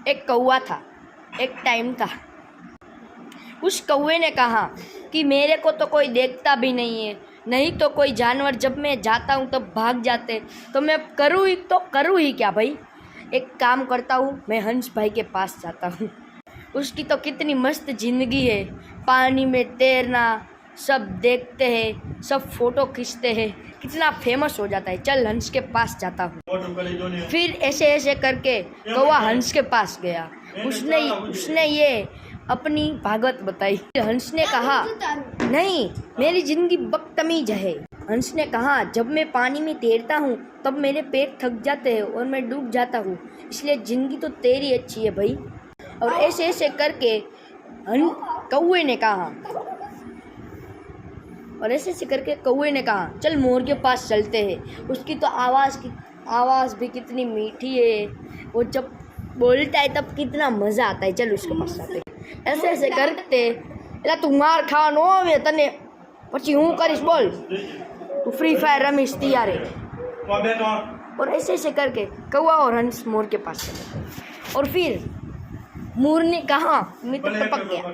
एक कौवा था, एक टाइम था। उस कौवे ने कहा कि मेरे को तो कोई देखता भी नहीं है, नहीं तो कोई जानवर जब मैं जाता हूँ तब भाग जाते, तो मैं करूँ ही क्या भाई। एक काम करता हूँ, मैं हंस भाई के पास जाता हूँ। उसकी तो कितनी मस्त ज़िंदगी है, पानी में तैरना, सब देखते हैं, सब फोटो खींचते हैं, कितना फेमस हो जाता है। चल हंस के पास जाता हूँ। फिर ऐसे ऐसे करके कौवा हंस के पास गया। उसने ये अपनी भागवत बताई। हंस ने कहा नहीं, मेरी जिंदगी बदतमीज है। हंस ने कहा जब मैं पानी में तैरता हूँ तब मेरे पैर थक जाते हैं और मैं डूब जाता हूँ, इसलिए जिंदगी तो तेरी अच्छी है भाई। और ऐसे ऐसे करके कौवे ने कहा चल मोर के पास चलते हैं। उसकी तो आवाज़ भी कितनी मीठी है, वो जब बोलता है तब कितना मज़ा आता है। चल उसके पास जाते हैं। ऐसे ऐसे करते એટલે તું માર ખાવા ન આવે તને પછી હું કરીશ બોલ, तू फ्री फायर रमीश तैयार है। और ऐसे ऐसे करके कौवा और हंस मोर के पास चले। और फिर मोर ने कहा मैं तो टपक गया।